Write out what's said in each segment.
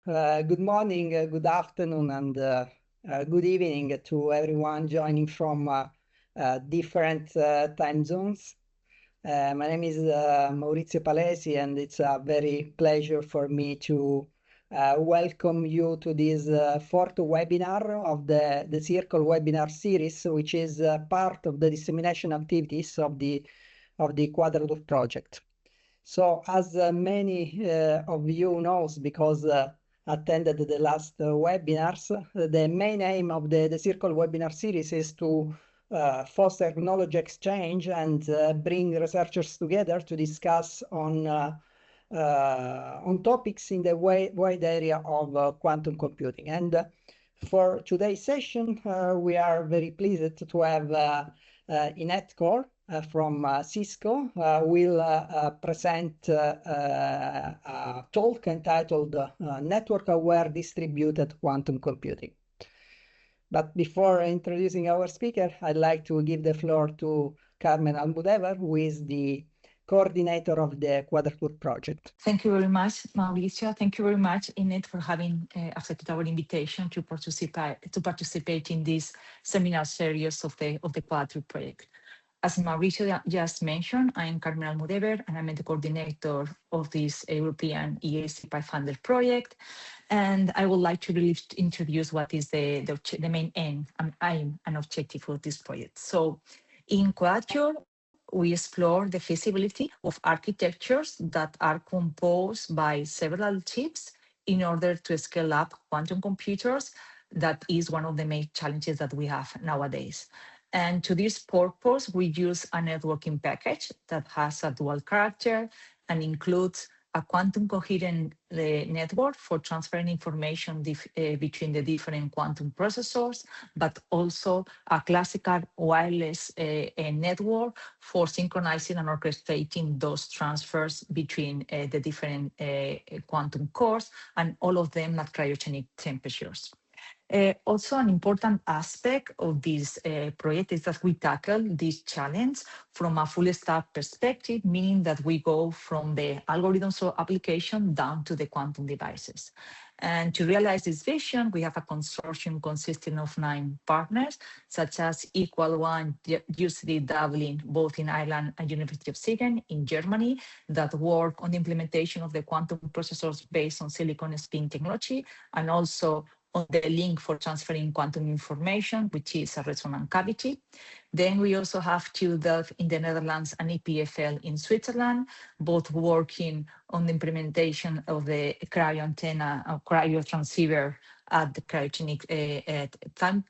Good morning, good afternoon, and good evening to everyone joining from different time zones. My name is Maurizio Palesi, and it's a very pleasure for me to welcome you to this fourth webinar of the Circle webinar series, which is part of the dissemination activities of the QUADRATURE project. So as many of you knows, because attended the last webinars, the main aim of the Circle webinar series is to foster knowledge exchange and bring researchers together to discuss on topics in the wide area of quantum computing. And for today's session, we are very pleased to have Eneet Kaur from Cisco will present a talk entitled Network-Aware Distributed Quantum Computing. But before introducing our speaker, I'd like to give the floor to Carmen Almudevar, who is the coordinator of the QUADRATURE project. Thank you very much, Mauricio. Thank you very much, Eneet, for having accepted our invitation to participate in this seminar series of the QUADRATURE project. As Mauricio just mentioned, I'm Carmen Almudevar, and I'm the coordinator of this European EAC 500 project. And I would like to really introduce what is the main aim and objective of this project. So in QUADRATURE, we explore the feasibility of architectures that are composed by several chips in order to scale up quantum computers. That is one of the main challenges that we have nowadays. And to this purpose, we use a networking package that has a dual character and includes a quantum coherent network for transferring information between the different quantum processors, but also a classical wireless network for synchronizing and orchestrating those transfers between the different quantum cores, and all of them at cryogenic temperatures. Also, an important aspect of this project is that we tackle this challenge from a full stack perspective, meaning that we go from the algorithms or application down to the quantum devices. And to realize this vision, we have a consortium consisting of 9 partners, such as Equal1, UCD Dublin, both in Ireland, and University of Siegen in Germany, that work on the implementation of the quantum processors based on silicon spin technology, and also on the link for transferring quantum information, which is a resonant cavity. Then we also have QDelft in the Netherlands and EPFL in Switzerland, both working on the implementation of the cryo antenna or cryo transceiver at the cryogenic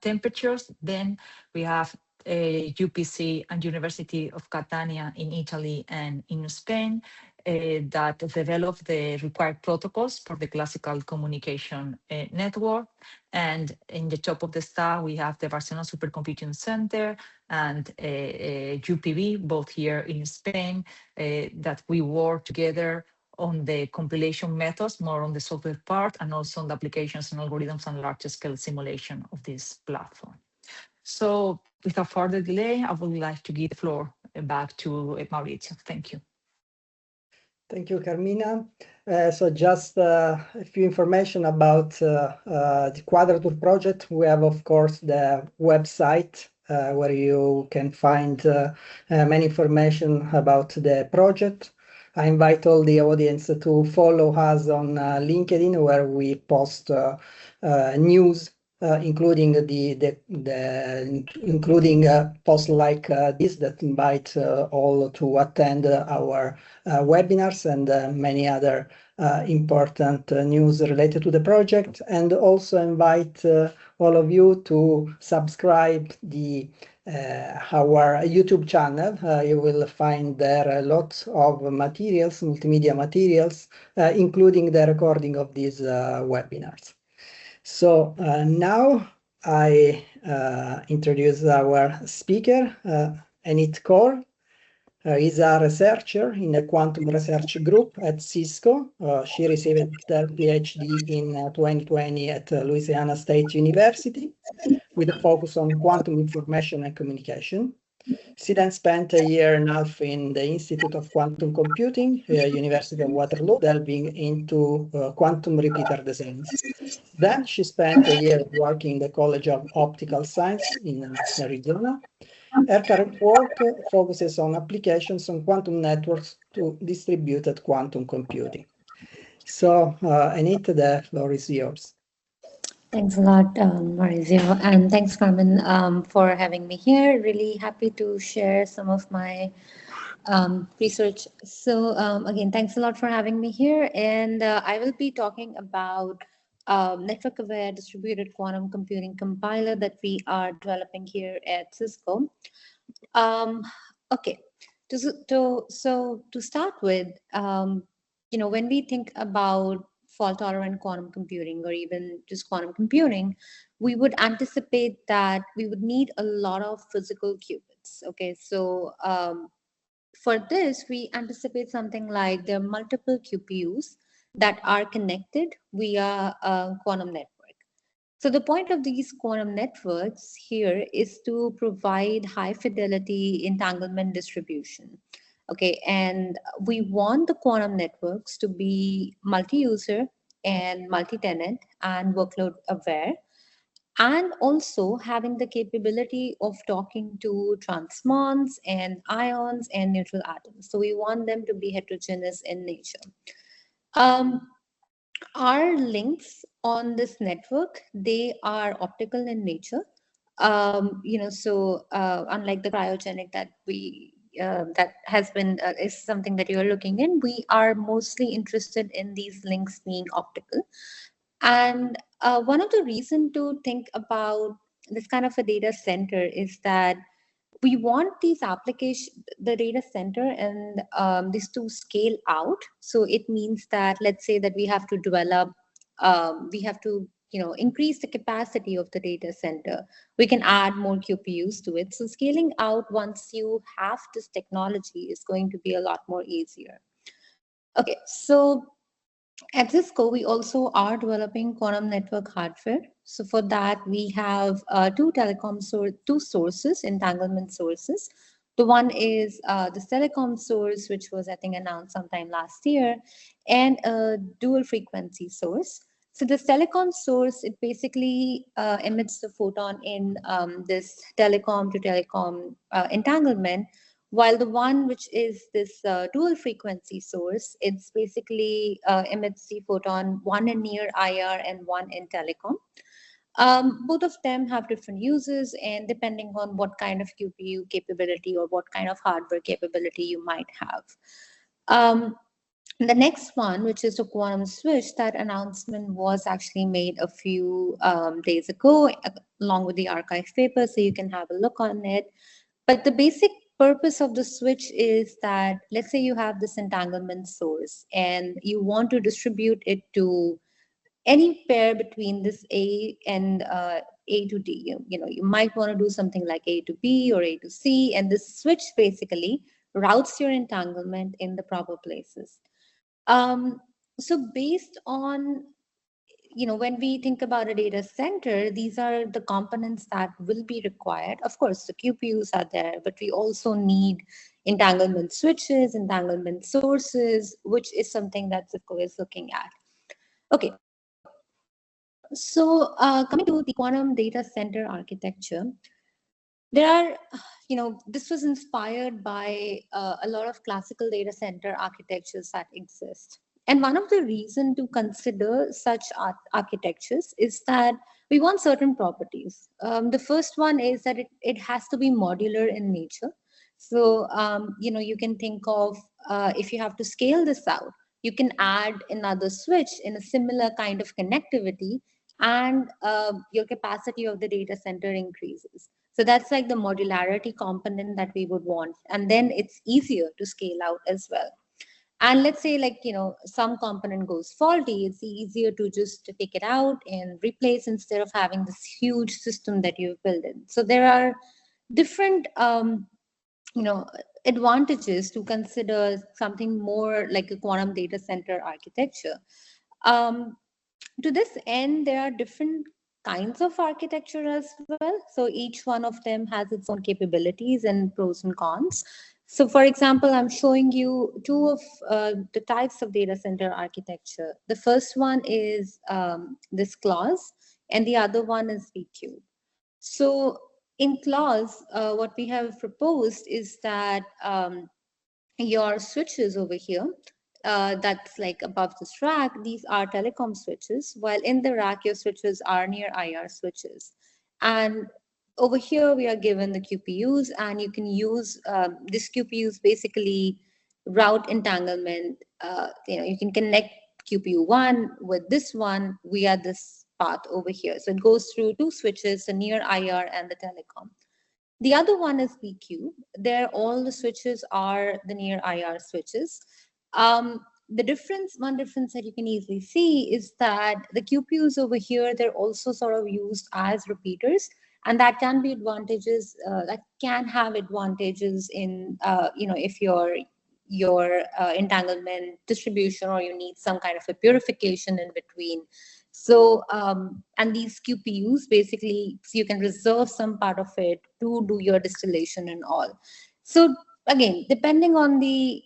temperatures. Then we have UPC and University of Catania in Italy and in Spain, that develop the required protocols for the classical communication network. And in the top of the stack, we have the Barcelona Supercomputing Center and UPV, both here in Spain, that we work together on the compilation methods, more on the software part, and also on the applications and algorithms and large-scale simulation of this platform. So without further delay, I would like to give the floor back to Maurizio. Thank you. Thank you, Carmina. So just a few information about the QUADRATURE project. We have, of course, the website where you can find many information about the project. I invite all the audience to follow us on LinkedIn, where we post news, including including posts like this that invite all to attend our webinars and many other important news related to the project, and also invite all of you to subscribe our YouTube channel. You will find there lots of materials, multimedia materials, including the recording of these webinars. So now I introduce our speaker, Eneet Kaur. Is a researcher in a quantum research group at Cisco. She received her PhD in 2020 at Louisiana State University with a focus on quantum information and communication. She then spent a year and a half in the Institute of Quantum Computing, University of Waterloo, delving into quantum repeater designs. Then she spent a year working in the College of Optical Science in Arizona. Her current work focuses on applications on quantum networks to distributed quantum computing. So, Eneet, the floor is yours. Thanks a lot, Maurizio, and thanks, Carmen, for having me here. Really happy to share some of my research. So, again, thanks a lot for having me here, and I will be talking about network-aware distributed quantum computing compiler that we are developing here at Cisco. Um, okay, so to start with, when we think about fault-tolerant quantum computing or even just quantum computing, we would anticipate that we would need a lot of physical qubits. Okay, so for this, we anticipate something like there are multiple QPUs that are connected via a quantum network. So the point of these quantum networks here is to provide high fidelity entanglement distribution. Okay, and we want the quantum networks to be multi-user and multi-tenant and workload aware, and also having the capability of talking to transmons and ions and neutral atoms. So we want them to be heterogeneous in nature. Um, our links on this network, they are optical in nature. Unlike the cryogenic that we that has been is something that you are looking in, we are mostly interested in these links being optical. And one of the reason to think about this kind of a data center is that we want these application, the data center and this to scale out. So it means that, let's say that we have to develop, we have to increase the capacity of the data center. We can add more QPUs to it. So scaling out once you have this technology is going to be a lot more easier. Okay, so at Cisco, we also are developing quantum network hardware. So for that, we have two sources, entanglement sources. The one is the telecom source, which was, I think, announced sometime last year, and a dual frequency source. So this telecom source, it basically emits the photon in this telecom to telecom entanglement, while the one which is this dual frequency source, it's basically emits the photon, one in near IR and one in telecom. Both of them have different uses, and depending on what kind of QPU capability or what kind of hardware capability you might have. The next one, which is the quantum switch, that announcement was actually made a few days ago, along with the archive paper, so you can have a look on it. But the basic purpose of the switch is that, let's say you have this entanglement source and you want to distribute it to any pair between this A and A to D. You might want to do something like A to B or A to C, and this switch basically routes your entanglement in the proper places. So based on, when we think about a data center, these are the components that will be required. Of course, the QPUs are there, but we also need entanglement switches, entanglement sources, which is something that Cisco is looking at. Okay, so coming to the quantum data center architecture, there are, this was inspired by a lot of classical data center architectures that exist. And one of the reasons to consider such architectures is that we want certain properties. The first one is that it has to be modular in nature. So, you can think of if you have to scale this out, you can add another switch in a similar kind of connectivity, and your capacity of the data center increases. So that's like the modularity component that we would want. And then it's easier to scale out as well. And let's say, like, some component goes faulty, it's easier to just take it out and replace instead of having this huge system that you've built in. So there are different, advantages to consider something more like a quantum data center architecture. To this end, there are different kinds of architecture as well. So each one of them has its own capabilities and pros and cons. So for example, I'm showing you two of the types of data center architecture. The first one is this clause, and the other one is VQ. So in clause, what we have proposed is that your switches over here, that's like above this rack, these are telecom switches, while in the rack, your switches are near IR switches. And over here, we are given the QPUs, and you can use this QPUs basically route entanglement. You can connect QPU1 with this one via this path over here. So it goes through two switches, the near IR and the telecom. The other one is VQ. There, all the switches are the near IR switches. One difference that you can easily see is that the QPUs over here, they're also sort of used as repeaters, and that can be advantages. That can have advantages in, if your entanglement distribution, or you need some kind of a purification in between. So, and these QPUs basically, so you can reserve some part of it to do your distillation and all. So again, depending on the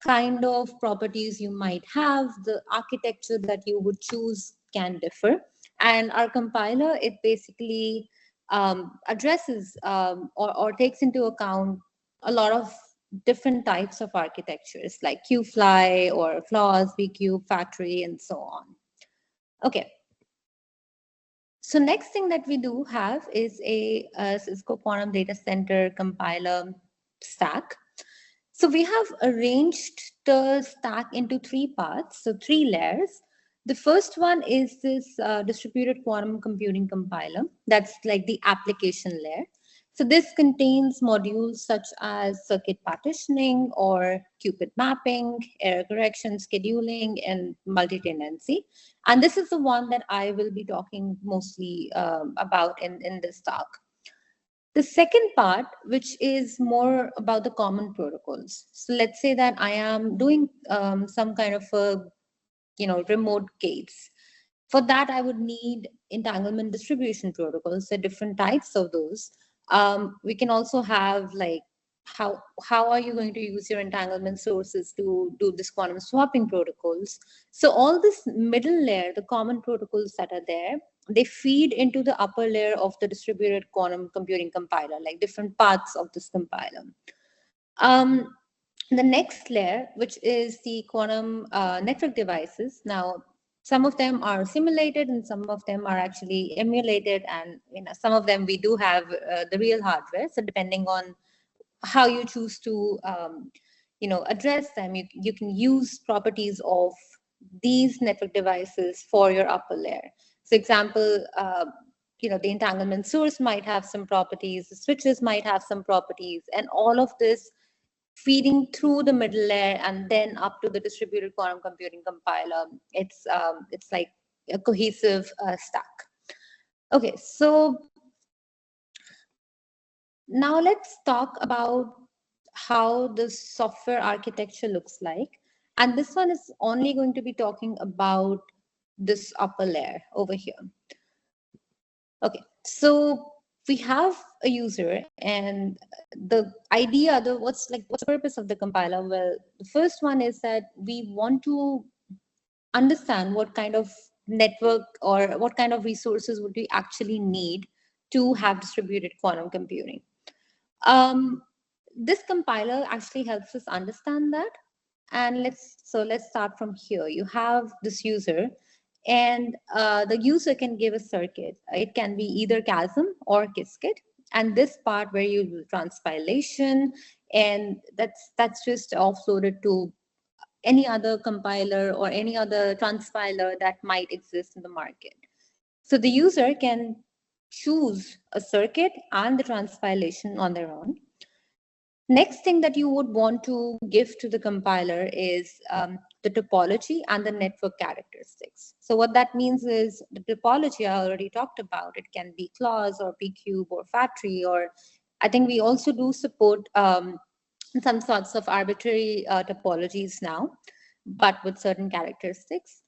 kind of properties you might have, the architecture that you would choose can differ. And our compiler, it basically addresses or takes into account a lot of different types of architectures like QFly or Flaws, VQ, Factory, and so on. Okay. So next thing that we do have is a Cisco Quantum Data Center compiler stack. So we have arranged the stack into three parts, so three layers. The first one is this distributed quantum computing compiler. That's like the application layer. So this contains modules such as circuit partitioning or qubit mapping, error correction, scheduling, and multi-tenancy. And this is the one that I will be talking mostly about in this talk. The second part, which is more about the common protocols. So let's say that I am doing some kind of a, remote gates. For that, I would need entanglement distribution protocols, so different types of those. We can also have like, how are you going to use your entanglement sources to do this quantum swapping protocols? So all this middle layer, the common protocols that are there, they feed into the upper layer of the distributed quantum computing compiler, like different parts of this compiler. The next layer, which is the quantum network devices. Now, some of them are simulated and some of them are actually emulated, and some of them we do have the real hardware. So depending on how you choose to address them, you can use properties of these network devices for your upper layer. So example, the entanglement source might have some properties, the switches might have some properties, and all of this feeding through the middle layer and then up to the distributed quantum computing compiler. It's like a cohesive stack. Okay, so now let's talk about how the software architecture looks like. And this one is only going to be talking about this upper layer over here. Okay, so we have a user, and the idea, what's the purpose of the compiler? Well, the first one is that we want to understand what kind of network or what kind of resources would we actually need to have distributed quantum computing. This compiler actually helps us understand that. And let's start from here. You have this user, and the user can give a circuit. It can be either CASM or Qiskit. And this part where you do transpilation, and that's just offloaded to any other compiler or any other transpiler that might exist in the market. So the user can choose a circuit and the transpilation on their own. Next thing that you would want to give to the compiler is the topology and the network characteristics. So what that means is the topology I already talked about. It can be clause or p-cube or factory, or I think we also do support some sorts of arbitrary topologies now, but with certain characteristics.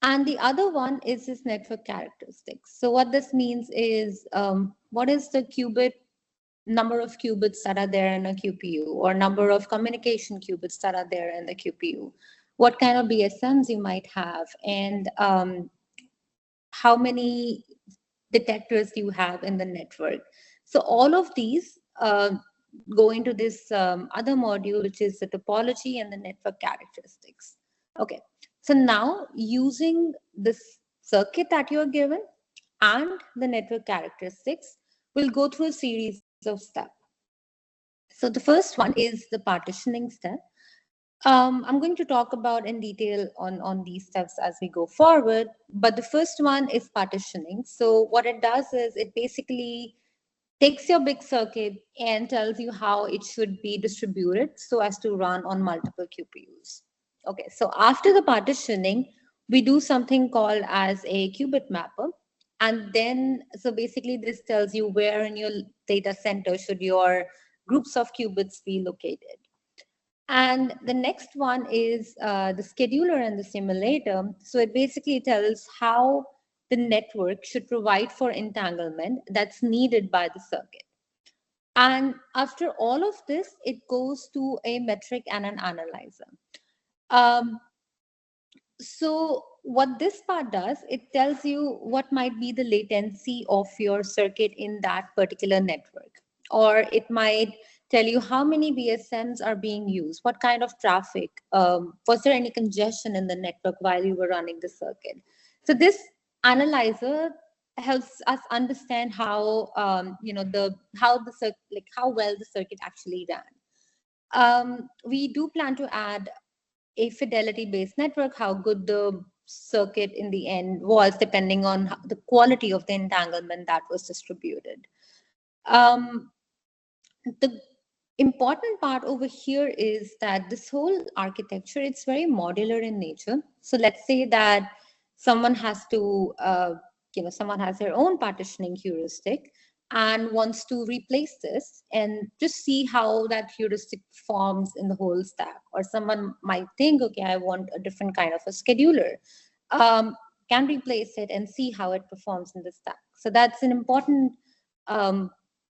And the other one is this network characteristics. So what this means is what is the number of qubits that are there in a QPU, or number of communication qubits that are there in the QPU, what kind of BSMs you might have, and how many detectors you have in the network. So all of these go into this other module, which is the topology and the network characteristics. Okay, so now using this circuit that you're given and the network characteristics, we'll go through a series of steps. So the first one is the partitioning step. I'm going to talk about in detail on these steps as we go forward, but the first one is partitioning. So what it does is it basically takes your big circuit and tells you how it should be distributed so as to run on multiple QPUs. Okay, so after the partitioning, we do something called as a qubit mapper. And then, so basically this tells you where in your data center should your groups of qubits be located. And the next one is the scheduler and the simulator. So it basically tells how the network should provide for entanglement that's needed by the circuit. And after all of this, it goes to a metric and an analyzer. So what this part does, it tells you what might be the latency of your circuit in that particular network. Or it might tell you how many BSMs are being used, what kind of traffic, was there any congestion in the network while you were running the circuit. So this analyzer helps us understand how how well the circuit actually ran. We do plan to add a fidelity-based network, how good the circuit in the end was, depending on the quality of the entanglement that was distributed. The important part over here is that this whole architecture, it's very modular in nature. So let's say that someone has to, someone has their own partitioning heuristic and wants to replace this and just see how that heuristic forms in the whole stack. Or someone might think, okay, I want a different kind of a scheduler. Can replace it and see how it performs in the stack. So that's an important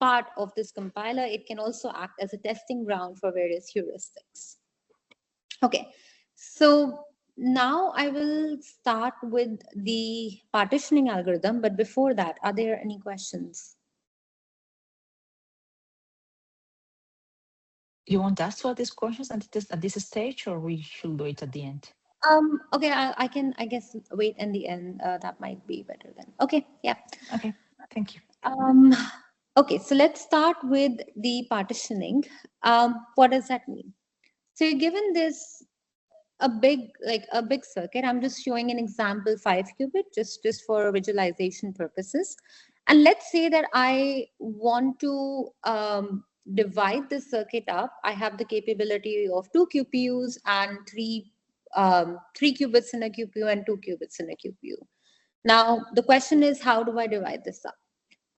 part of this compiler. It can also act as a testing ground for various heuristics. Okay, so now I will start with the partitioning algorithm, but before that, are there any questions? You want us to add these questions at this stage, or we should do it at the end? Okay, I can, I guess, wait in the end. That might be better then. Okay, yeah. Okay, thank you. Okay, so let's start with the partitioning. What does that mean? So you're given this a big circuit. I'm just showing an example 5 qubit just for visualization purposes. And let's say that I want to divide the circuit up. I have the capability of 2 QPUs and 3 qubits in a QPU and 2 qubits in a QPU. Now, the question is, how do I divide this up?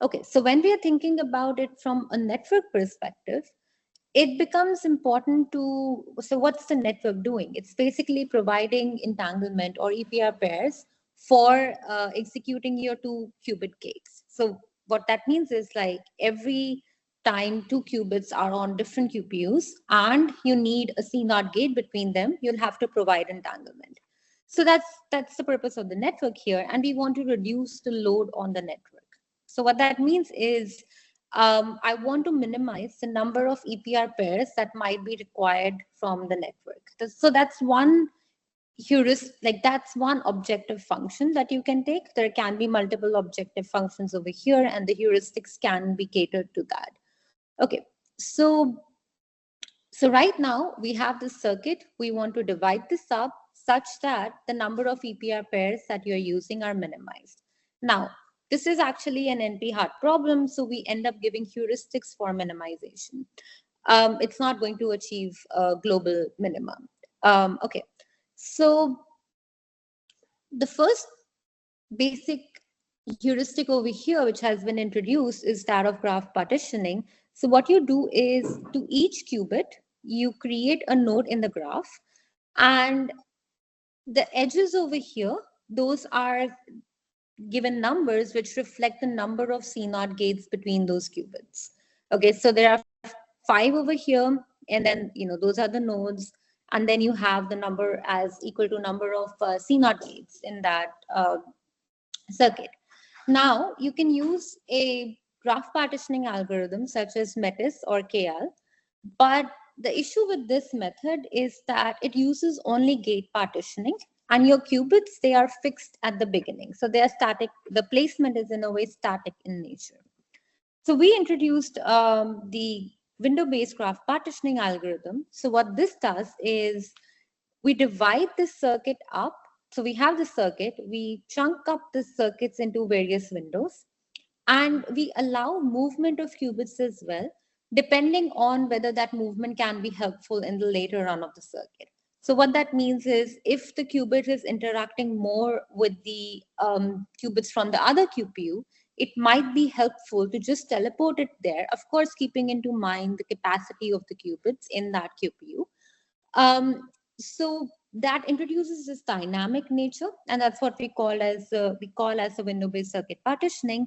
Okay, so when we are thinking about it from a network perspective, it becomes important to, so what's the network doing? It's basically providing entanglement or EPR pairs for executing your 2 qubit gates. So what that means is, like, every time 2 qubits are on different QPUs and you need a CNOT gate between them, you'll have to provide entanglement. So that's the purpose of the network here, and we want to reduce the load on the network. So what that means is, I want to minimize the number of EPR pairs that might be required from the network. So that's one heuristic, like that's one objective function that you can take. There can be multiple objective functions over here, and the heuristics can be catered to that. Okay, so right now we have this circuit. We want to divide this up such that the number of EPR pairs that you're using are minimized. Now, this is actually an NP-hard problem, so we end up giving heuristics for minimization. It's not going to achieve a global minimum. Okay, so the first basic heuristic over here, which has been introduced, is that of graph partitioning. So what you do is, to each qubit, you create a node in the graph, and the edges over here, those are given numbers which reflect the number of CNOT gates between those qubits. Okay, so there are 5 over here, and then those are the nodes, and then you have the number as equal to number of CNOT gates in that circuit. Now you can use a graph partitioning algorithm such as METIS or KL, but the issue with this method is that it uses only gate partitioning, and your qubits, they are fixed at the beginning. So they are static. The placement is in a way static in nature. So we introduced the window-based graph partitioning algorithm. So what this does is we divide this circuit up. So we have the circuit, we chunk up the circuits into various windows, and we allow movement of qubits as well, depending on whether that movement can be helpful in the later run of the circuit. So what that means is if the qubit is interacting more with the qubits from the other QPU, it might be helpful to just teleport it there, of course, keeping into mind the capacity of the qubits in that QPU. So that introduces this dynamic nature, and that's what we call as a window-based circuit partitioning.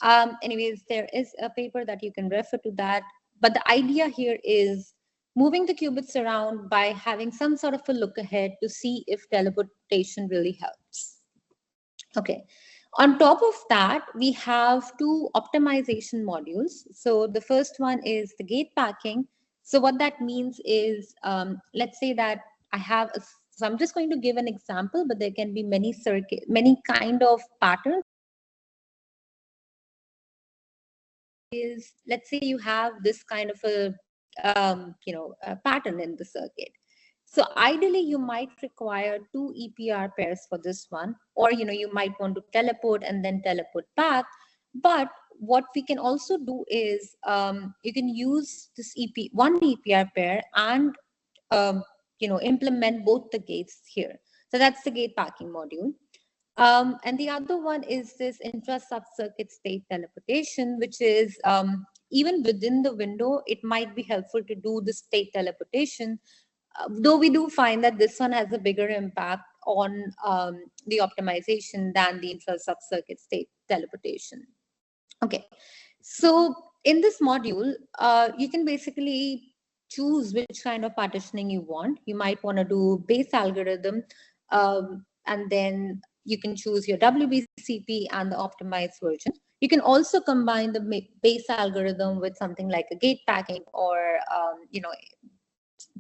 Anyways, there is a paper that you can refer to that. But the idea here is moving the qubits around by having some sort of a look ahead to see if teleportation really helps. Okay. On top of that, we have 2 optimization modules. So the first one is the gate packing. So what that means is, let's say that I have so I'm just going to give an example, but there can be many kind of patterns. Is, let's say you have this kind of a pattern in the circuit. So ideally you might require 2 EPR pairs for this one, or you might want to teleport and then teleport back. But what we can also do is you can use this one EPR pair and implement both the gates here. So that's the gate packing module. And the other one is this intra-subcircuit state teleportation, which is even within the window, it might be helpful to do the state teleportation, though we do find that this one has a bigger impact on the optimization than the intra-subcircuit state teleportation. Okay, so in this module, you can basically choose which kind of partitioning you want. You might want to do base algorithm, and then you can choose your WBCP and the optimized version. You can also combine the base algorithm with something like a gate packing or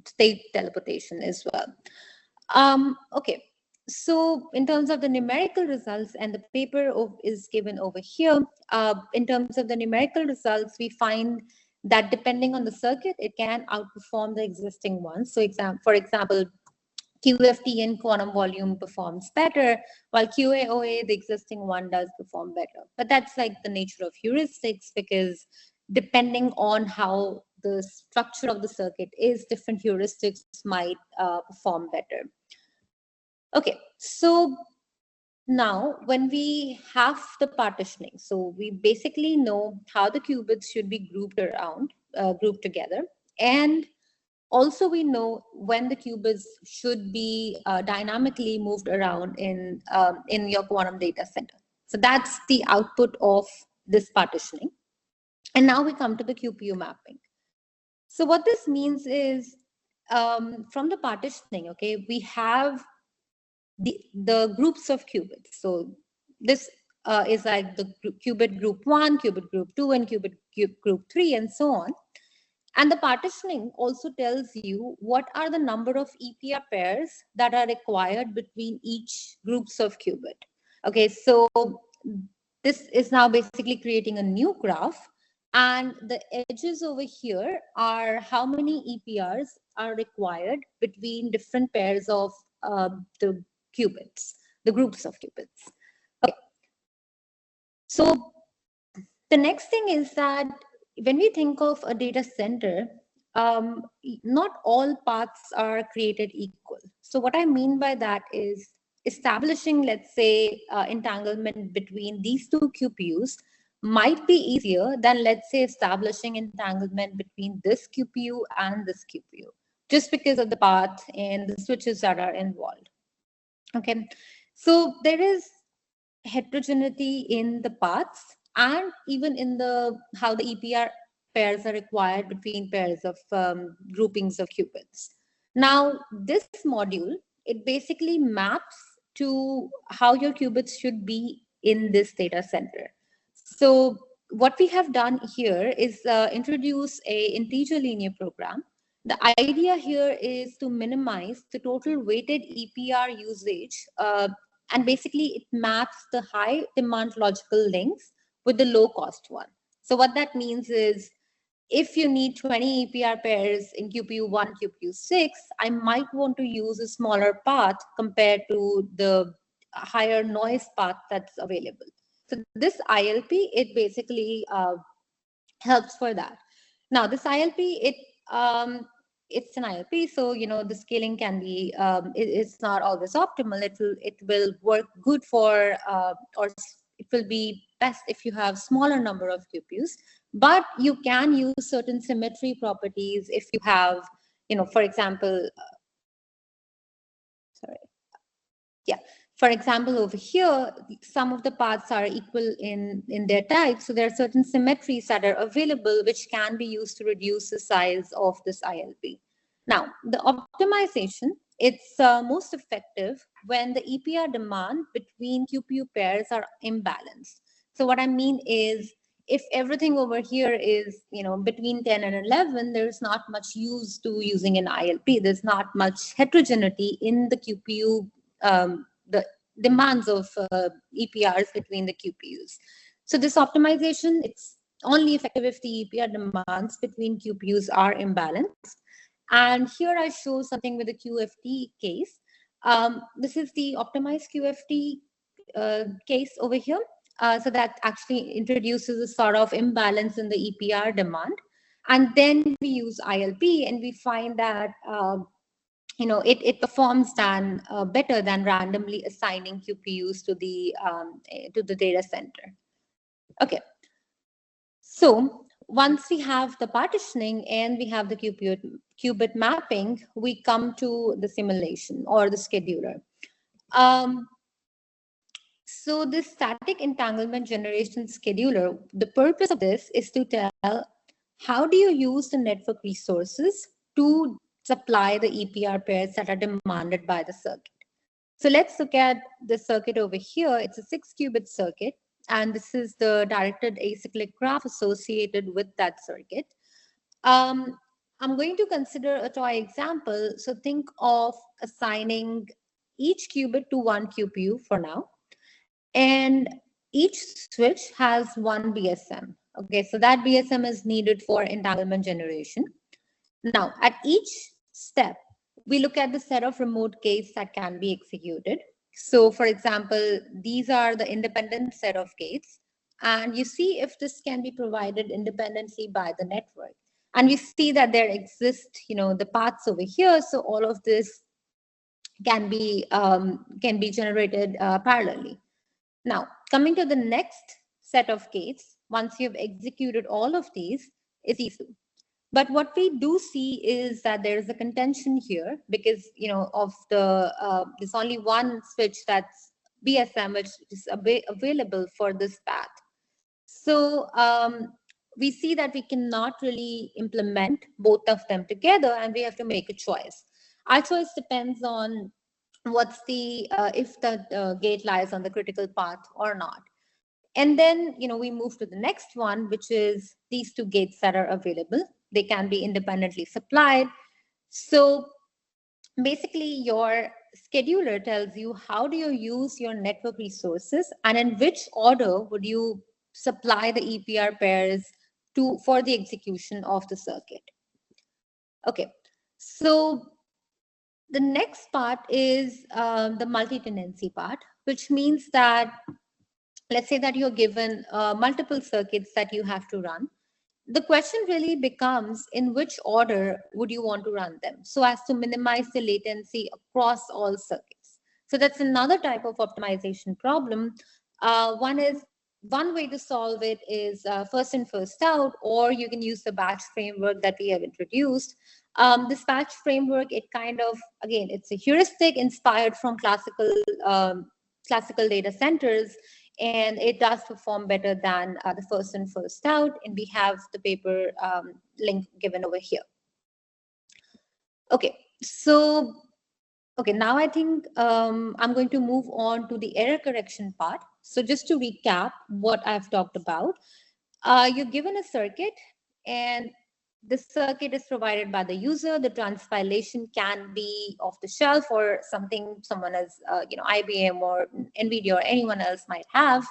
state teleportation as well. Okay, so in terms of the numerical results, and the paper is given over here, in terms of the numerical results, we find that depending on the circuit, it can outperform the existing ones. So for example, QFT and quantum volume performs better, while QAOA, the existing one, does perform better. But that's like the nature of heuristics, because depending on how the structure of the circuit is, different heuristics might perform better. Okay, so now when we have the partitioning, so we basically know how the qubits should be grouped together, and also we know when the qubits should be dynamically moved around in your quantum data center. So that's the output of this partitioning. And now we come to the QPU mapping. So what this means is, from the partitioning, okay, we have the groups of qubits. So this is like the qubit group 1, qubit group 2, and qubit group 3, and so on. And the partitioning also tells you what are the number of EPR pairs that are required between each groups of qubit. Okay, so this is now basically creating a new graph, and the edges over here are how many EPRs are required between different pairs of the qubits, the groups of qubits. Okay. So the next thing is that when we think of a data center, not all paths are created equal. So what I mean by that is establishing, let's say, entanglement between these 2 QPUs might be easier than, let's say, establishing entanglement between this QPU and this QPU, just because of the path and the switches that are involved. Okay, So there is heterogeneity in the paths and even in the how the EPR pairs are required between pairs of groupings of qubits. Now, this module, it basically maps to how your qubits should be in this data center. So what we have done here is introduce a integer linear program. The idea here is to minimize the total weighted EPR usage, and basically it maps the high demand logical links with the low cost one. So what that means is if you need 20 EPR pairs in QPU1, QPU6, I might want to use a smaller path compared to the higher noise path that's available. So this ILP, it basically helps for that. Now this ILP, it's an ILP, so the scaling can be it's not always optimal. It will work good for or it will be best if you have smaller number of QPUs, but you can use certain symmetry properties if you have, for example, sorry. Yeah. For example, over here, some of the paths are equal in their type. So there are certain symmetries that are available, which can be used to reduce the size of this ILP. Now, the optimization, it's most effective when the EPR demand between QPU pairs are imbalanced. So what I mean is, if everything over here is, between 10 and 11, there's not much use to using an ILP. There's not much heterogeneity in the QPU, the demands of EPRs between the QPUs. So this optimization, it's only effective if the EPR demands between QPUs are imbalanced. And here I show something with the QFT case. This is the optimized QFT case over here. So that actually introduces a sort of imbalance in the EPR demand. And then we use ILP and we find that it performs better than randomly assigning QPUs to the data center. Okay. So once we have the partitioning and we have the qubit mapping, we come to the simulation or the scheduler. So this static entanglement generation scheduler, the purpose of this is to tell how do you use the network resources to supply the EPR pairs that are demanded by the circuit. So let's look at the circuit over here. It's a 6-qubit circuit, and this is the directed acyclic graph associated with that circuit. I'm going to consider a toy example. So think of assigning each qubit to one QPU for now. And each switch has one BSM. Okay, so that BSM is needed for entanglement generation. Now, at each step, we look at the set of remote gates that can be executed. So, for example, these are the independent set of gates. And you see if this can be provided independently by the network. And we see that there exist, the paths over here. So all of this can be generated parallelly. Now, coming to the next set of gates, once you've executed all of these, it's easy. But what we do see is that there is a contention here because, of there's only one switch that's BSM, which is available for this path. So we see that we cannot really implement both of them together and we have to make a choice. Our choice depends on what's the if the gate lies on the critical path or not. And then we move to the next one, which is these two gates that are available. They can be independently supplied. So basically your scheduler tells you how do you use your network resources and in which order would you supply the EPR pairs for the execution of the circuit. Okay, so the next part is the multi-tenancy part, which means that, let's say that you're given multiple circuits that you have to run. The question really becomes in which order would you want to run them so as to minimize the latency across all circuits. So that's another type of optimization problem. One way to solve it is first in, first out, or you can use the batch framework that we have introduced. This batch framework, it kind of, again, it's a heuristic inspired from classical classical data centers, and it does perform better than the first in, first out. And we have the paper link given over here. Okay, so okay, now I think I'm going to move on to the error correction part. So just to recap what I've talked about, you're given a circuit, and the circuit is provided by the user. The transpilation can be off the shelf or something someone as IBM or NVIDIA or anyone else might have.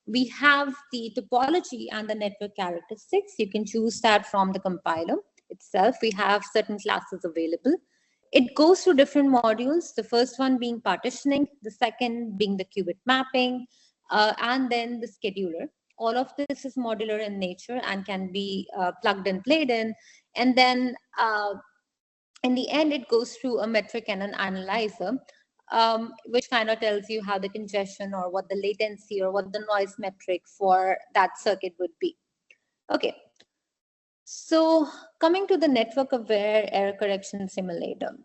We have the topology and the network characteristics. You can choose that from the compiler itself. We have certain classes available. It goes through different modules, the first one being partitioning, the second being the qubit mapping, and then the scheduler. All of this is modular in nature and can be plugged and played in. And then in the end, it goes through a metric and an analyzer, which kind of tells you how the congestion or what the latency or what the noise metric for that circuit would be. Okay. So coming to the network-aware error correction simulator.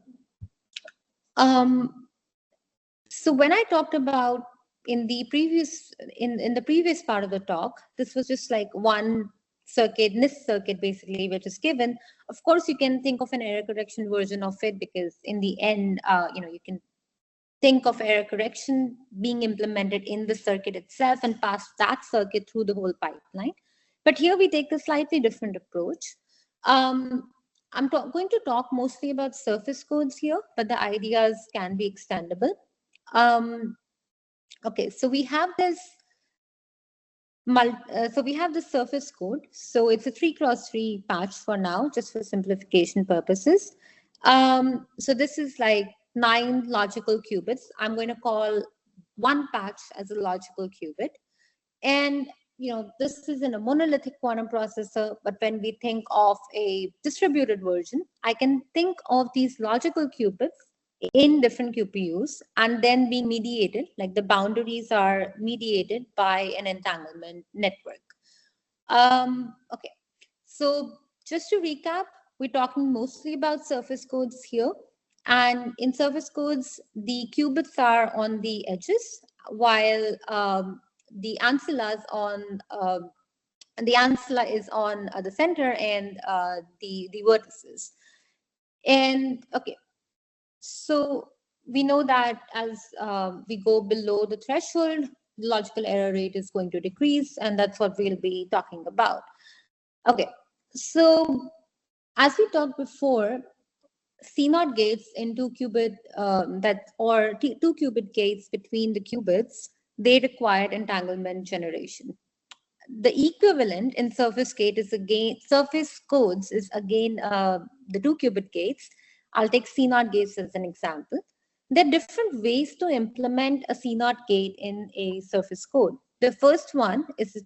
So when I talked about in the previous part of the talk, this was just like one circuit, NIST circuit basically, which is given. Of course, you can think of an error correction version of it, because in the end, you can think of error correction being implemented in the circuit itself and pass that circuit through the whole pipeline. But here we take a slightly different approach. I'm going to talk mostly about surface codes here, but the ideas can be extendable. Okay, so we have this. So we have the surface code. So it's a 3x3 patch for now, just for simplification purposes. So this is like 9 logical qubits. I'm going to call one patch as a logical qubit. And this is in a monolithic quantum processor, but when we think of a distributed version, I can think of these logical qubits in different QPUs and then being mediated, like the boundaries are mediated by an entanglement network. Okay, so just to recap, we're talking mostly about surface codes here. And in surface codes, the qubits are on the edges, while the ancilla is on the center and the vertices. And okay, so we know that as we go below the threshold, the logical error rate is going to decrease, and that's what we'll be talking about. Okay, so as we talked before, CNOT gates in 2-qubit two qubit gates between the qubits, they required entanglement generation. The equivalent in surface codes is again the 2-qubit gates. I'll take CNOT gates as an example. There are different ways to implement a CNOT gate in a surface code. The first one is a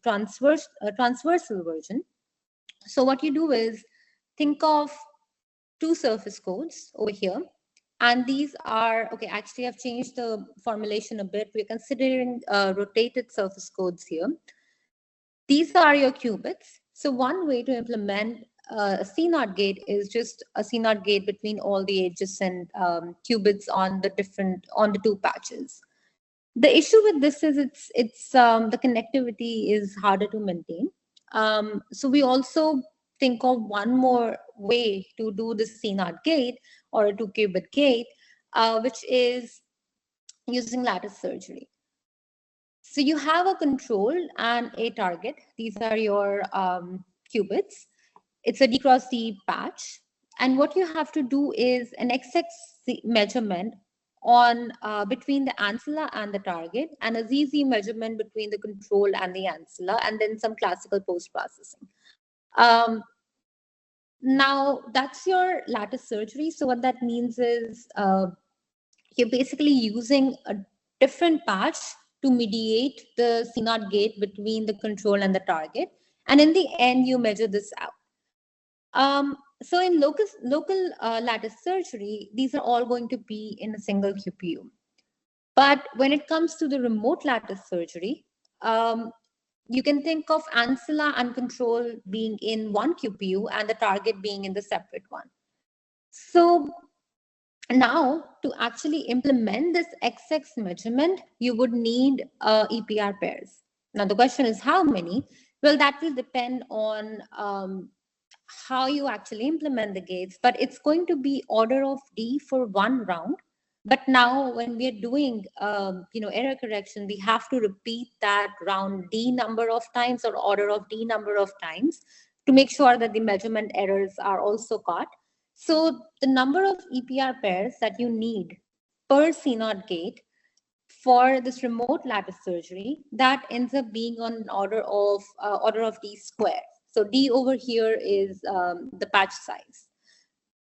transversal version. So what you do is think of 2 surface codes over here. And these are, okay, actually I've changed the formulation a bit. We're considering rotated surface codes here. These are your qubits. So one way to implement a CNOT gate is just a CNOT gate between all the adjacent qubits on the 2 patches. The issue with this is it's the connectivity is harder to maintain. So we also think of one more way to do the CNOT gate or a 2-qubit gate, which is using lattice surgery. So you have a control and a target. These are your qubits. It's a D cross D patch. And what you have to do is an XX measurement on between the ancilla and the target, and a ZZ measurement between the control and the ancilla, and then some classical post-processing. Now, that's your lattice surgery. So what that means is you're basically using a different patch to mediate the CNOT gate between the control and the target. And in the end, you measure this out. So in local lattice surgery, these are all going to be in a single QPU. But when it comes to the remote lattice surgery, you can think of ancilla and control being in one QPU and the target being in the separate one. So Now, to actually implement this XX measurement, you would need EPR pairs. Now, the question is how many? Well, that will depend on how you actually implement the gates, but it's going to be order of D for one round. But now when we are doing, error correction, we have to repeat that round D number of times or order of D number of times to make sure that the measurement errors are also caught. So the number of EPR pairs that you need per CNOT gate for this remote lattice surgery, that ends up being on an order of D square. So D over here is the patch size.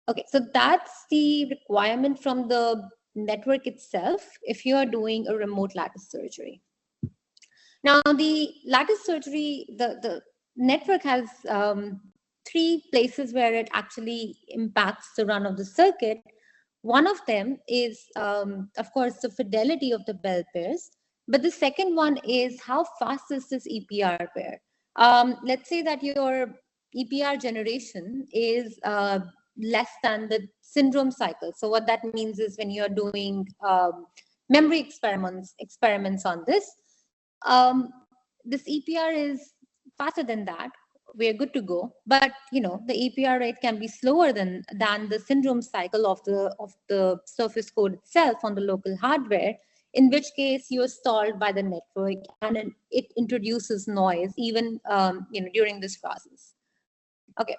Okay, so that's the requirement from the network itself if you are doing a remote lattice surgery. Now, the lattice surgery, the network has three places where it actually impacts the run of the circuit. One of them is, of course, the fidelity of the bell pairs. But the second one is how fast is this EPR pair? Let's say that your EPR generation is less than the syndrome cycle. So what that means is when you're doing memory experiments on this, this EPR is faster than that. We're good to go. But the EPR rate can be slower than the syndrome cycle of the surface code itself on the local hardware, in which case you're stalled by the network and it introduces noise even during this process. Okay.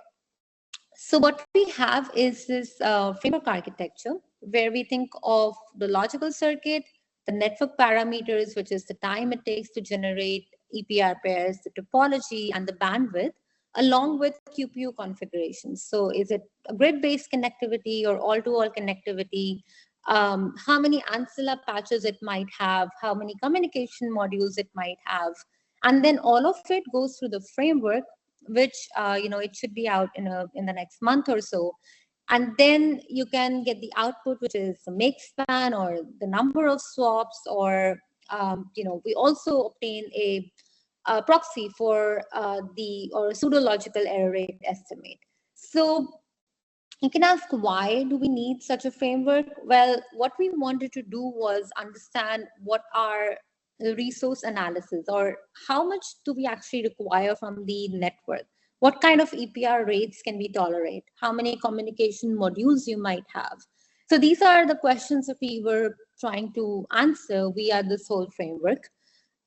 So what we have is this framework architecture where we think of the logical circuit, the network parameters, which is the time it takes to generate EPR pairs, the topology, and the bandwidth, along with QPU configurations. So is it a grid-based connectivity or all-to-all connectivity? How many ancilla patches it might have, how many communication modules it might have. And then all of it goes through the framework, which it should be out in the next month or so. And then you can get the output, which is the make span or the number of swaps, or we also obtain a proxy for or pseudo-logical error rate estimate. So you can ask, why do we need such a framework? Well, what we wanted to do was understand what are the resource analysis, or how much do we actually require from the network? What kind of EPR rates can we tolerate? How many communication modules you might have? So these are the questions that we were trying to answer via this whole framework.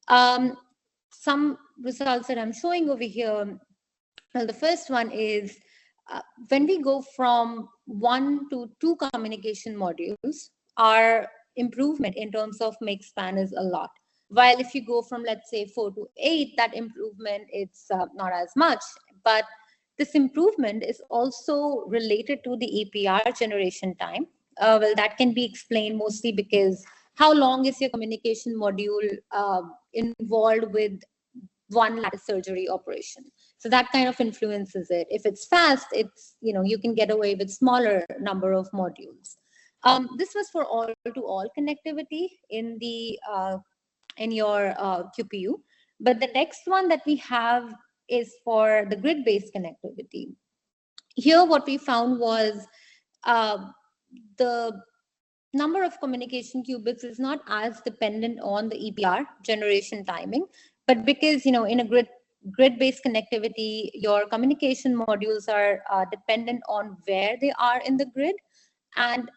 Some results that I'm showing over here. Well, the first one is when we go from 1 to 2 communication modules, our improvement in terms of make span is a lot. While if you go from, let's say, 4 to 8, that improvement it's not as much. But this improvement is also related to the EPR generation time. Well, that can be explained mostly because how long is your communication module involved with one lattice surgery operation. So that kind of influences it. If it's fast, it's, you can get away with smaller number of modules. This was for all-to-all connectivity in your QPU. But the next one that we have is for the grid-based connectivity. Here, what we found was the number of communication qubits is not as dependent on the EPR generation timing, but because, in a grid-based connectivity, your communication modules are dependent on where they are in the grid, and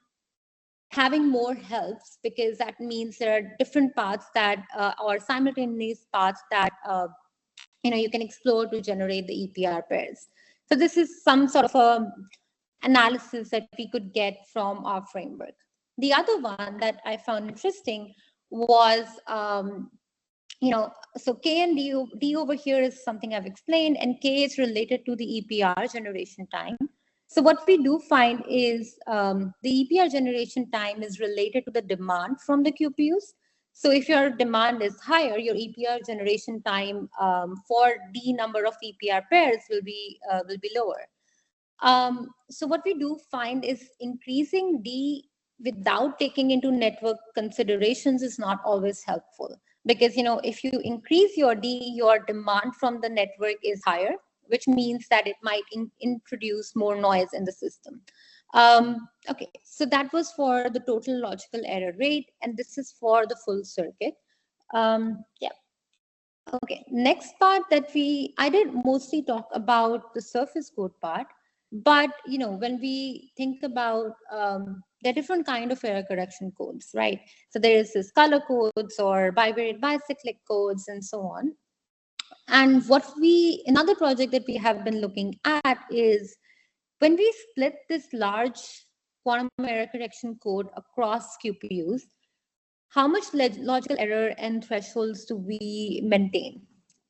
having more helps because that means there are different paths that or simultaneous paths that you can explore to generate the EPR pairs. So this is some sort of a analysis that we could get from our framework. The other one that I found interesting was, so K and D over here is something I've explained, and K is related to the EPR generation time. So what we do find is the EPR generation time is related to the demand from the QPUs. So if your demand is higher, your EPR generation time for D number of EPR pairs will be lower. So what we do find is increasing D without taking into network considerations is not always helpful, because if you increase your D, your demand from the network is higher, which means that it might introduce more noise in the system. Okay, so that was for the total logical error rate, and this is for the full circuit. Yeah. Okay, next part that I did mostly talk about the surface code part, but when we think about there are different kind of error correction codes, right? So there is this color codes or bivariate bicyclic codes and so on. And another project that we have been looking at is when we split this large quantum error correction code across QPUs, how much logical error and thresholds do we maintain?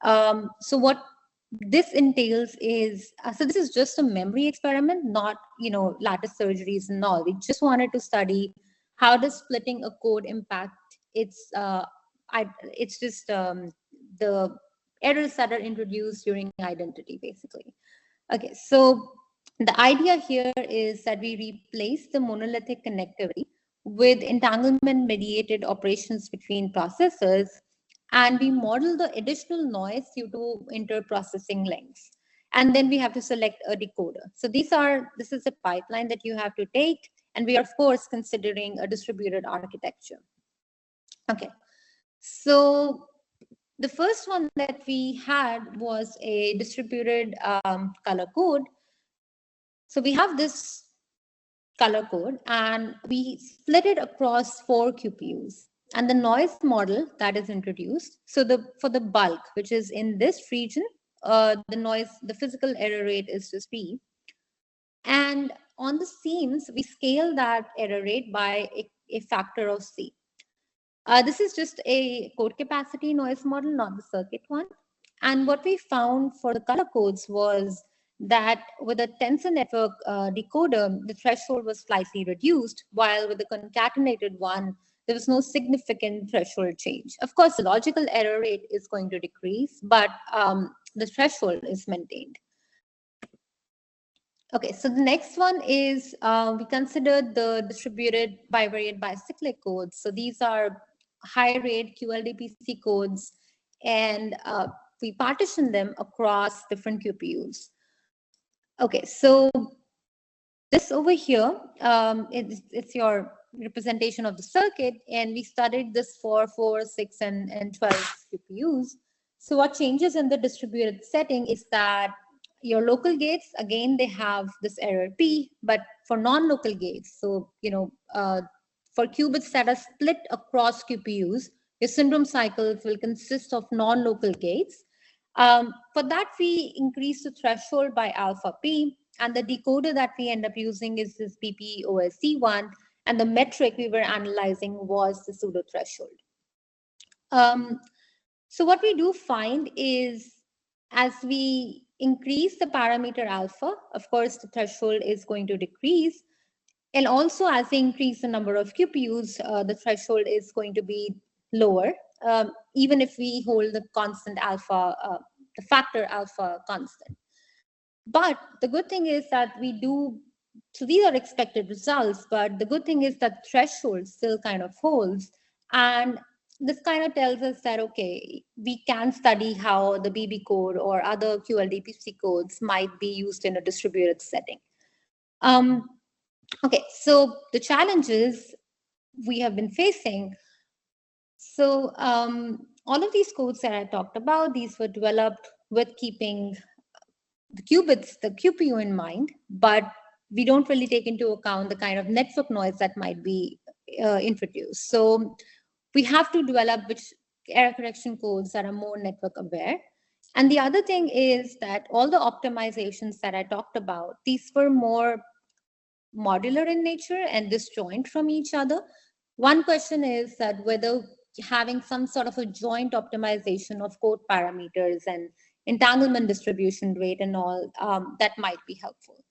So what this entails is, so this is just a memory experiment, not, lattice surgeries and all. We just wanted to study how does splitting a code impact it's just the errors that are introduced during identity, basically. Okay, so the idea here is that we replace the monolithic connectivity with entanglement mediated operations between processors, and we model the additional noise due to interprocessing links. And then we have to select a decoder. So this is a pipeline that you have to take, and we are of course considering a distributed architecture. Okay, so the first one that we had was a distributed color code. So we have this color code and we split it across 4 QPUs. And the noise model that is introduced, so for the bulk, which is in this region, the physical error rate is just P. And on the seams, we scale that error rate by a factor of C. This is just a code capacity noise model, not the circuit one. And what we found for the color codes was that with a tensor network decoder, the threshold was slightly reduced, while with the concatenated one, there was no significant threshold change. Of course, the logical error rate is going to decrease, but the threshold is maintained. Okay, so the next one is we considered the distributed bivariate bicyclic codes. So these are high rate QLDPC codes, and we partition them across different QPUs. Okay, so this over here, it's your representation of the circuit, and we studied this for 4, 6, and 12 QPUs. So what changes in the distributed setting is that your local gates, again, they have this error P, but for non-local gates, so, for qubits that are split across QPUs, your syndrome cycles will consist of non-local gates. For that, we increase the threshold by alpha P, and the decoder that we end up using is this PPOSD1, and the metric we were analyzing was the pseudo threshold. So what we do find is, as we increase the parameter alpha, of course, the threshold is going to decrease. And also, as we increase the number of QPUs, the threshold is going to be lower, even if we hold the constant alpha, the factor alpha constant. But the good thing is that so these are expected results, but the good thing is that threshold still kind of holds. And this kind of tells us that, okay, we can study how the BB code or other QLDPC codes might be used in a distributed setting. Okay, so the challenges we have been facing. So all of these codes that I talked about, these were developed with keeping the qubits, the QPU in mind, but we don't really take into account the kind of network noise that might be introduced. So we have to develop which error correction codes that are more network aware. And the other thing is that all the optimizations that I talked about, these were more modular in nature and disjoint from each other. One question is that whether having some sort of a joint optimization of code parameters and entanglement distribution rate and all, that might be helpful.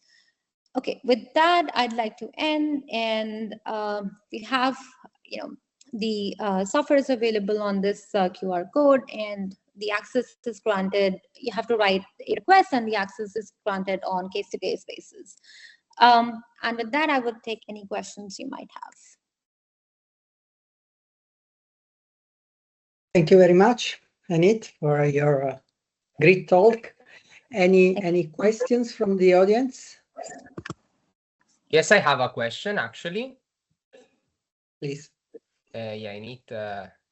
Okay, with that, I'd like to end, and we have, the software is available on this QR code, and the access is granted. You have to write a request, and the access is granted on case-to-case basis. And with that, I would take any questions you might have. Thank you very much, Eneet, for your great talk. Any questions from the audience? Yes, I have a question actually. Please. Yeah, Eneet,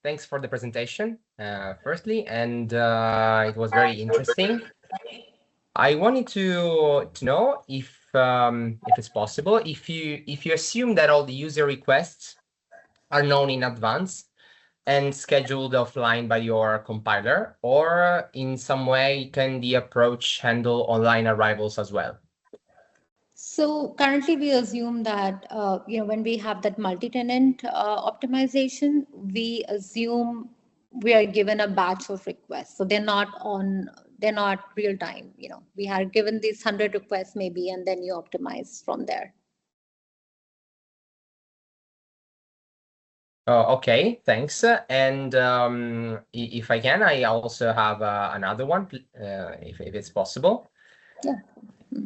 thanks for the presentation, firstly, and it was very interesting. I wanted to know if it's possible, if you assume that all the user requests are known in advance and scheduled offline by your compiler, or in some way can the approach handle online arrivals as well? So currently we assume that when we have that multi-tenant optimization, we assume we are given a batch of requests. So they're not real time. We are given these 100 requests maybe, and then you optimize from there. Oh, okay, thanks. And if I can, I also have another one, if it's possible. Yeah.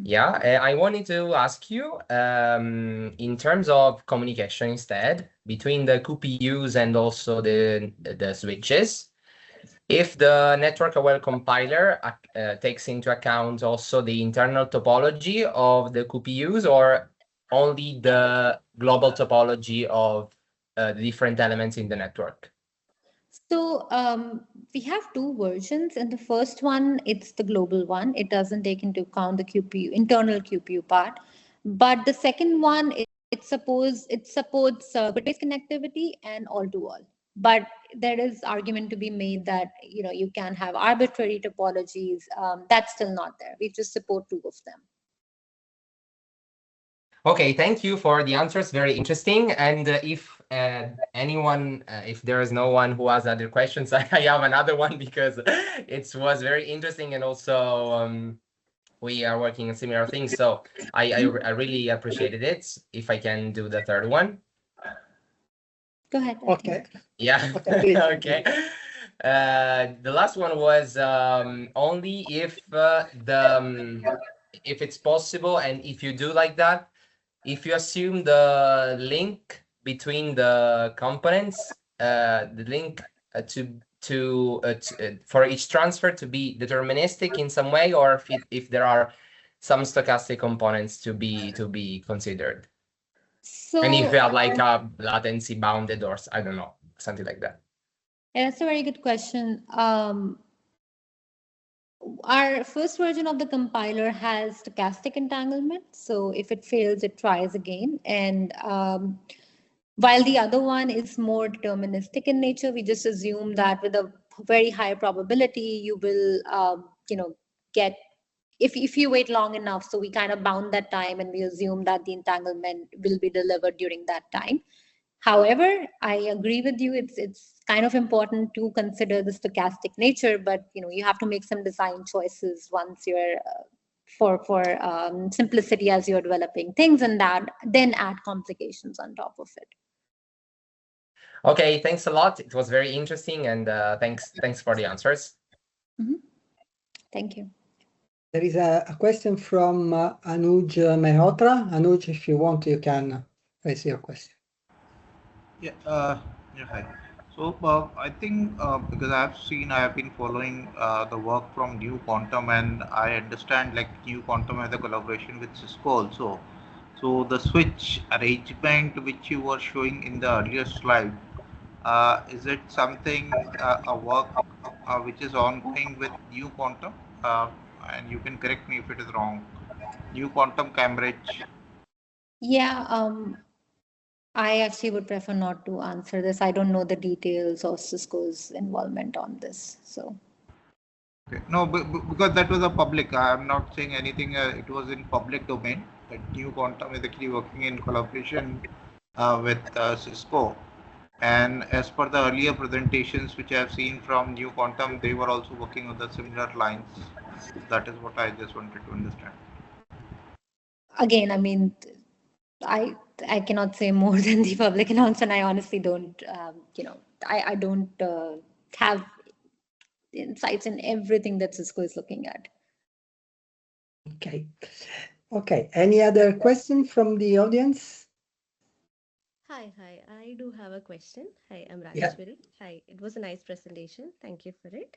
Yeah, I wanted to ask you, in terms of communication instead, between the QPUs and also the switches, if the network-aware compiler takes into account also the internal topology of the QPUs, or only the global topology of the different elements in the network? So we have two versions. In the first one, it's the global one. It doesn't take into account the QPU, internal QPU part. But the second one, it supports grid-based connectivity and all-to-all. But there is argument to be made that you can have arbitrary topologies. That's still not there. We just support two of them. Okay, thank you for the answers. Very interesting. And if anyone, if there is no one who has other questions, I have another one because it was very interesting, and also we are working on similar things. So I really appreciated it. If I can do the third one. Go ahead. Okay. Yeah. Okay. Okay. The last one was only if if it's possible, and if you do like that, if you assume the link between the components, the link for each transfer to be deterministic in some way, or if there are some stochastic components to be considered, and if So you have like a latency bounded, or I don't know, something like that. yeah, that's a very good question. Our first version of the compiler has stochastic entanglement. So if it fails, it tries again. And while the other one is more deterministic in nature, we just assume that with a very high probability, you will, get, if you wait long enough. So we kind of bound that time and we assume that the entanglement will be delivered during that time. However, I agree with you. It's kind of important to consider the stochastic nature, but you have to make some design choices once you're for simplicity as you're developing things, and that then add complications on top of it. Okay, thanks a lot. It was very interesting, and thanks for the answers. Mm-hmm. Thank you. There is a question from Anuj Mehrotra. Anuj, if you want, you can raise your question. Yeah, hi. So I think because I have been following the work from New Quantum, and I understand like New Quantum has a collaboration with Cisco also. So the switch arrangement which you were showing in the earlier slide, is it something a work which is ongoing with New Quantum? And you can correct me if it is wrong. New Quantum Cambridge. Yeah, I actually would prefer not to answer this. I don't know the details of Cisco's involvement on this. So. Okay. No, because that was a public. I'm not saying anything. It was in public domain. That New Quantum is actually working in collaboration with Cisco. And as per the earlier presentations which I have seen from New Quantum, they were also working on the similar lines. That is what I just wanted to understand. Again, I mean, I cannot say more than the public announcement. I honestly don't, I don't have insights in everything that Cisco is looking at. Okay. Okay. Any other question from the audience? Hi, I do have a question. Hi, I'm Yeah. Rajeshwari. Hi, it was a nice presentation. Thank you for it.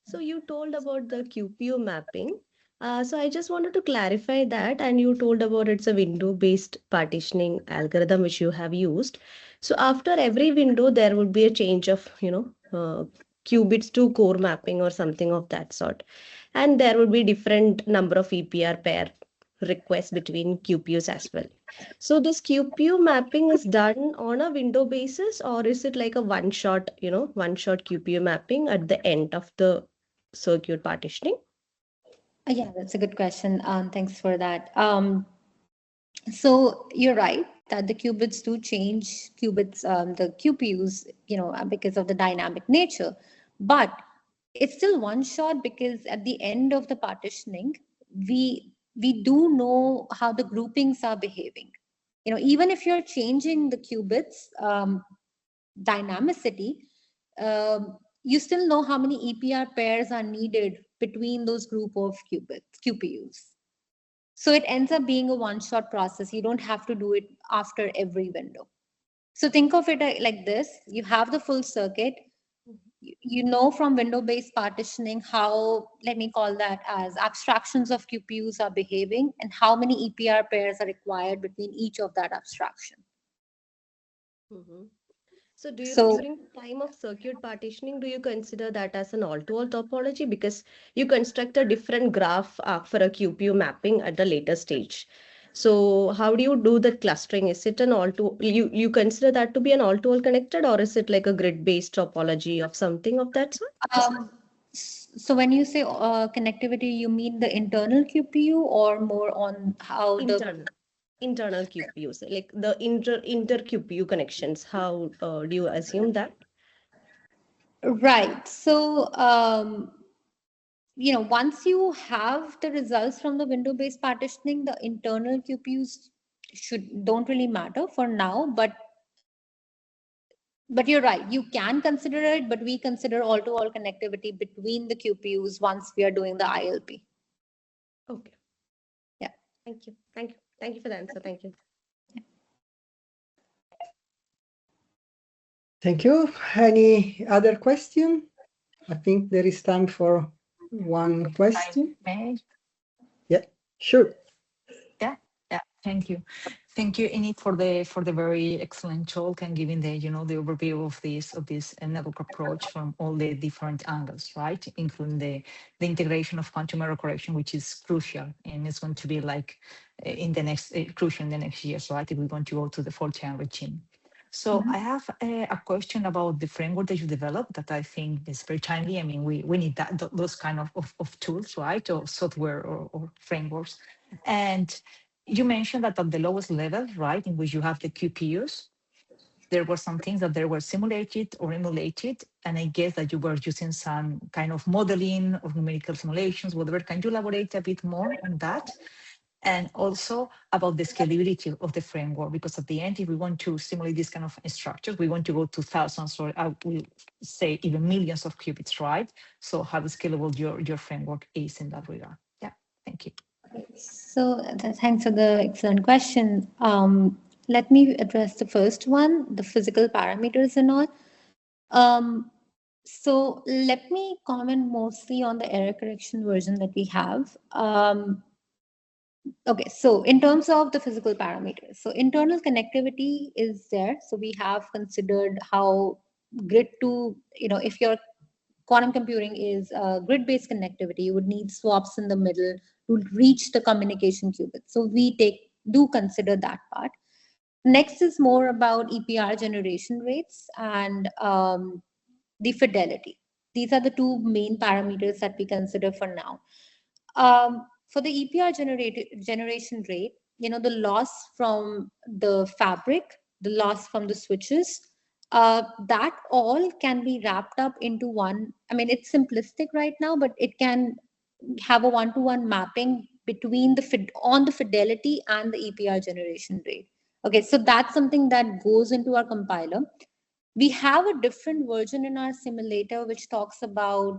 So you told about the QPU mapping. So I just wanted to clarify that, and you told about it's a window-based partitioning algorithm which you have used. So after every window, there would be a change of, qubits to core mapping or something of that sort. And there would be different number of EPR pair requests between QPUs as well. So this QPU mapping is done on a window basis, or is it like a one-shot QPU mapping at the end of the circuit partitioning? Yeah, that's a good question. Thanks for that. So you're right that the qubits do change qubits, the QPUs, because of the dynamic nature. But it's still one shot because at the end of the partitioning, we do know how the groupings are behaving. Even if you're changing the qubits dynamicity, you still know how many EPR pairs are needed between those group of QPUs. So it ends up being a one-shot process. You don't have to do it after every window. So think of it like this. You have the full circuit. You know from window-based partitioning how, let me call that as abstractions of QPUs are behaving and how many EPR pairs are required between each of that abstraction. Mhm. So So during the time of circuit partitioning, do you consider that as an all-to-all topology? Because you construct a different graph for a QPU mapping at the later stage. So how do you do the clustering? Is it an all-to, you consider that to be an all-to-all connected, or is it like a grid-based topology of something of that sort? so when you say connectivity, you mean the internal QPU or more on how the Internal QPUs, like the inter QPU connections. How do you assume that? right? So once you have the results from the window-based partitioning, the internal QPUs don't really matter for now, but you're right, you can consider it, but we consider all-to-all connectivity between the QPUs once we are doing the ILP. Okay. Yeah. Thank you. Thank you. Thank you for the answer. Thank you. Thank you. Any other question? I think there is time for one question. May Yeah, sure. Yeah, thank you. Thank you, Eneet, for the very excellent talk and giving the the overview of this network approach from all the different angles, right? Including the integration of quantum error correction, which is crucial, and it's going to be like in the next crucial in the next years, right? If we're going to go to the 4-channel regime. So I have a question about the framework that you developed that I think is very timely. I mean, we need those kind of tools, right? Or software or frameworks. And you mentioned that at the lowest level, right, in which you have the QPUs, there were some things that they were simulated or emulated. And I guess that you were using some kind of modeling or numerical simulations, whatever. Can you elaborate a bit more on that? And also about the scalability of the framework, because at the end, if we want to simulate this kind of structures, we want to go to thousands or I will say even millions of qubits, right? So how scalable your framework is in that regard. Yeah, thank you. So thanks for the excellent question. Let me address the first one, the physical parameters and all. So let me comment mostly on the error correction version that we have. Okay, so in terms of the physical parameters, so internal connectivity is there. So we have considered how grid to, if your quantum computing is grid-based connectivity, you would need swaps in the middle to reach the communication qubit. So we do consider that part. Next is more about EPR generation rates and the fidelity. These are the two main parameters that we consider for now. For the EPR generation rate, the loss from the fabric, the loss from the switches, that all can be wrapped up into one. I mean, it's simplistic right now, but it can have a one-to-one mapping between on the fidelity and the EPR generation rate. Okay, so that's something that goes into our compiler. We have a different version in our simulator which talks about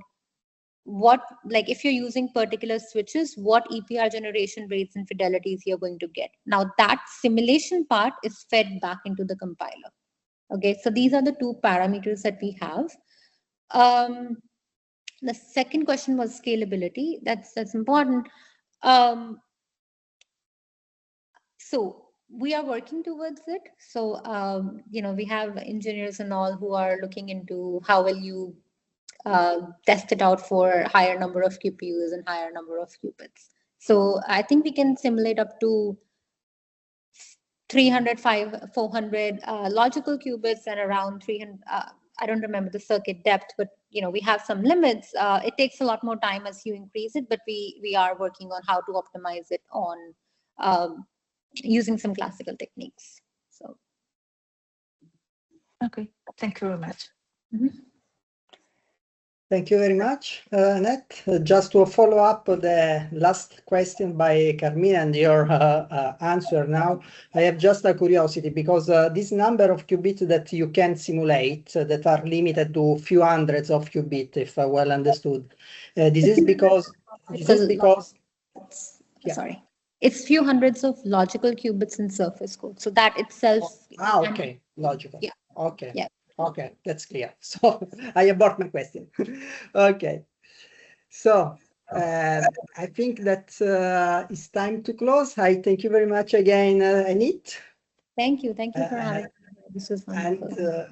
like if you're using particular switches, what EPR generation rates and fidelities you're going to get. Now that simulation part is fed back into the compiler. Okay, so these are the two parameters that we have. The second question was scalability. That's important. So we are working towards it. So, we have engineers and all who are looking into how will you test it out for higher number of QPUs and higher number of qubits. So I think we can simulate up to 300, 400 logical qubits and around 300. I don't remember the circuit depth, but we have some limits. It takes a lot more time as you increase it, but we are working on how to optimize it on using some classical techniques. So. Okay, thank you very much. Thank you very much, Eneet. Just to follow up the last question by Carmina and your answer now, I have just a curiosity because this number of qubits that you can simulate that are limited to few hundreds of qubits, if I well understood, this is because sorry, it's few hundreds of logical qubits in surface code. So that itself. Okay, logical. Yeah. Okay. Yeah. Okay, that's clear. So I abort my question. Okay. So I think that it's time to close. I thank you very much again, Eneet. Thank you for having me. This was wonderful.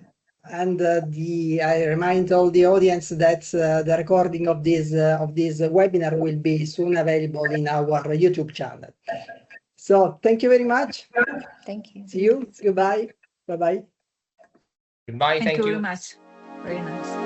I remind all the audience that the recording of this webinar will be soon available in our YouTube channel. So thank you very much. Thank you. See you. Goodbye. Bye-bye. Goodbye. Thank you very much. Very nice.